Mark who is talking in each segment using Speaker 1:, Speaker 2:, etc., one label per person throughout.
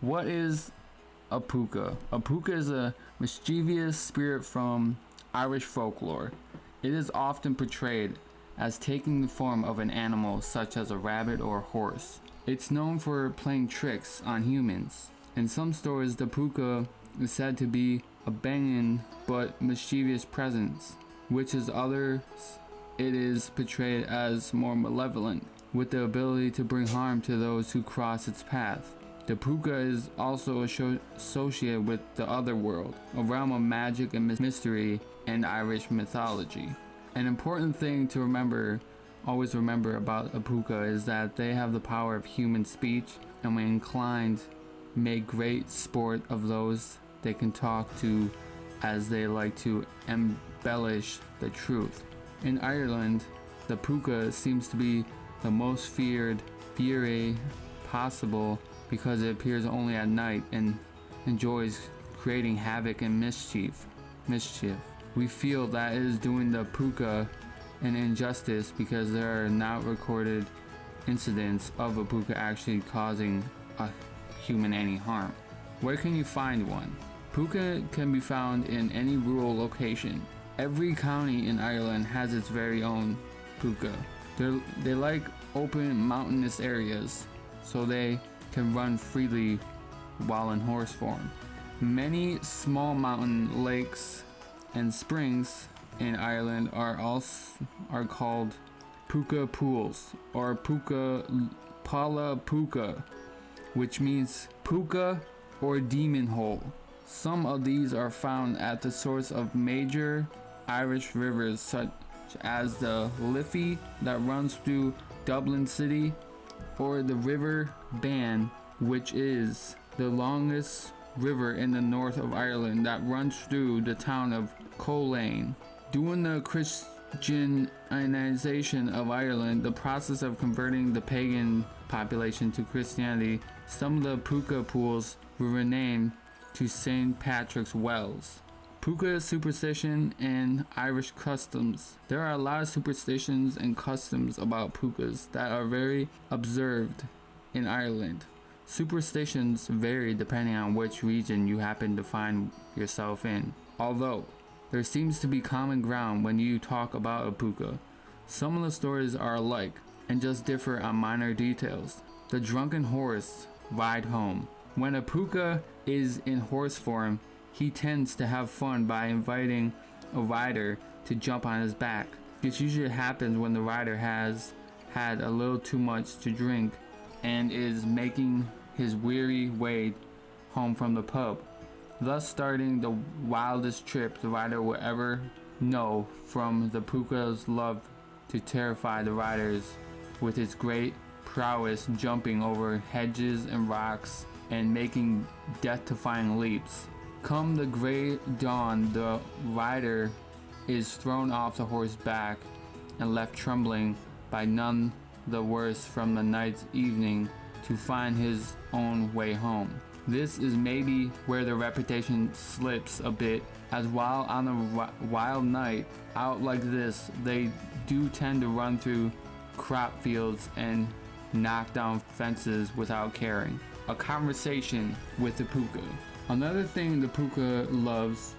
Speaker 1: What is a Puca? A Puca is a mischievous spirit from Irish folklore. It is often portrayed as taking the form of an animal such as a rabbit or a horse. It's known for playing tricks on humans. In some stories, the Puca is said to be a benign but mischievous presence, which is others it is portrayed as more malevolent, with the ability to bring harm to those who cross its path. The Puca is also associated with the other world, a realm of magic and mystery and Irish mythology. An important thing to always remember about a Puca is that they have the power of human speech, and when inclined, make great sport of those they can talk to, as they like to embellish the truth. In Ireland, the Puca seems to be the most feared fury possible because it appears only at night and enjoys creating havoc and mischief. We feel that it is doing the Puca an injustice because there are not recorded incidents of a Puca actually causing a human any harm. Where can you find one? Puca can be found in any rural location. Every county in Ireland has its very own Puca. They like open mountainous areas, so they can run freely while in horse form. Many small mountain lakes and springs in Ireland are called Puca pools or Pala Puca, which means Puca or demon hole. Some of these are found at the source of major Irish rivers such as the Liffey that runs through Dublin City, or the River Bann, which is the longest river in the north of Ireland that runs through the town of Coleraine. During the Christianization of Ireland, the process of converting the pagan population to Christianity, some of the Puca pools were renamed to St. Patrick's Wells. Puca superstition and Irish customs. There are a lot of superstitions and customs about Pucas that are very observed in Ireland. Superstitions vary depending on which region you happen to find yourself in. Although there seems to be common ground when you talk about a Puca, some of the stories are alike and just differ on minor details. The drunken horse ride home. When a Puca is in horse form, he tends to have fun by inviting a rider to jump on his back. This usually happens when the rider has had a little too much to drink and is making his weary way home from the pub, thus starting the wildest trip the rider will ever know. From the Puca's love to terrify the riders with its great prowess, jumping over hedges and rocks and making death-defying leaps. Come the gray dawn, the rider is thrown off the horse's back and left trembling by none the worse from the night's evening to find his own way home. This is maybe where the reputation slips a bit, as while on a wild night out like this, they do tend to run through crop fields and knock down fences without caring. A conversation with the Puca. Another thing the Puca loves,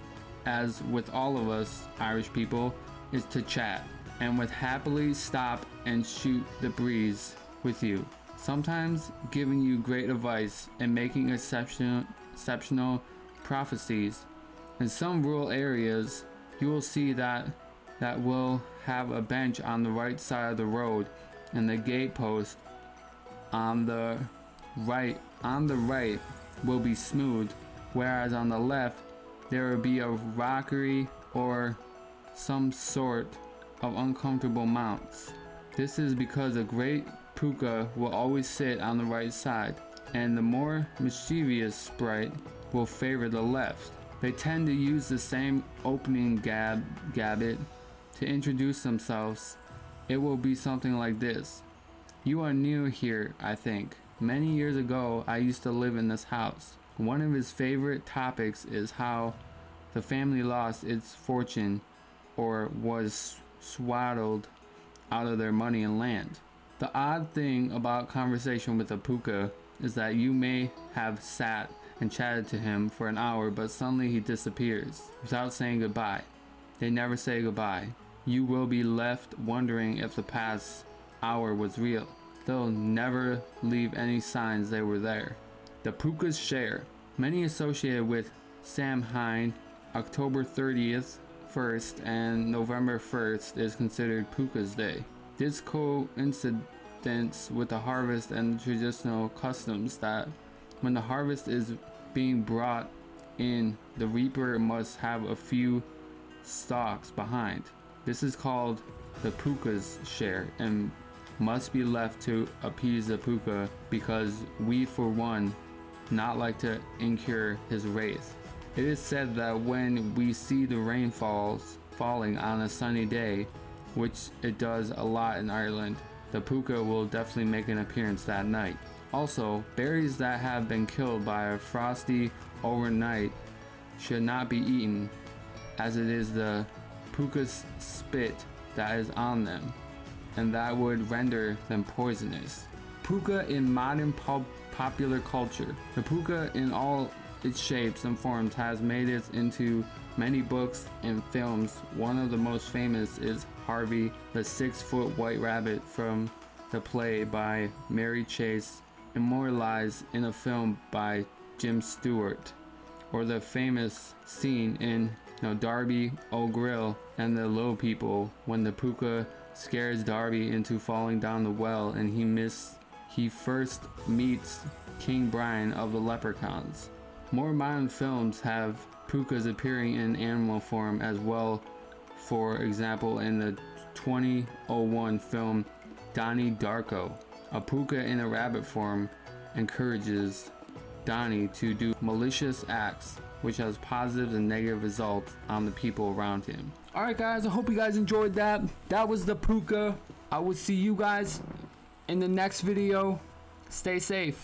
Speaker 1: as with all of us Irish people, is to chat, and would happily stop and shoot the breeze with you, sometimes giving you great advice and making exceptional prophecies. In some rural areas, you will see that will have a bench on the right side of the road, and the gatepost on the right will be smooth, whereas on the left there will be a rockery or some sort of uncomfortable mounts. This is because a great Puca will always sit on the right side, and the more mischievous sprite will favor the left. They tend to use the same opening gabbit to introduce themselves. It will be something like this. You are new here, I think. Many years ago, I used to live in this house. One of his favorite topics is how the family lost its fortune or was swaddled out of their money and land. The odd thing about conversation with a Puca is that you may have sat and chatted to him for an hour, but suddenly he disappears without saying goodbye. They never say goodbye. You will be left wondering if the past hour was real. They'll never leave any signs they were there. The Puca's share. Many associated with Samhain, October 30th, 1st, and November 1st is considered Puca's Day. This coincidence with the harvest and traditional customs that when the harvest is being brought in, the reaper must have a few stalks behind. This is called the Puca's share and must be left to appease the Puca, because we for one not like to incur his wrath. It is said that when we see the rainfalls falling on a sunny day, which it does a lot in Ireland, the Puca will definitely make an appearance that night. Also, berries that have been killed by a frosty overnight should not be eaten, as it is the Puca's spit that is on them, and that would render them poisonous. Puca in modern popular culture. The Puca in all its shapes and forms has made it into many books and films. One of the most famous is Harvey, the 6-foot white rabbit from the play by Mary Chase, immortalized in a film by Jim Stewart, or the famous scene in Darby O'Grill and the Little People when the Puca scares Darby into falling down the well and he first meets King Brian of the Leprechauns. More modern films have Pucas appearing in animal form as well. For example, in the 2001 film Donnie Darko, a Puca in a rabbit form encourages Donnie to do malicious acts, which has positive and negative results on the people around him. Alright guys, I hope you guys enjoyed that. That was the Puca. I will see you guys in the next video. Stay safe.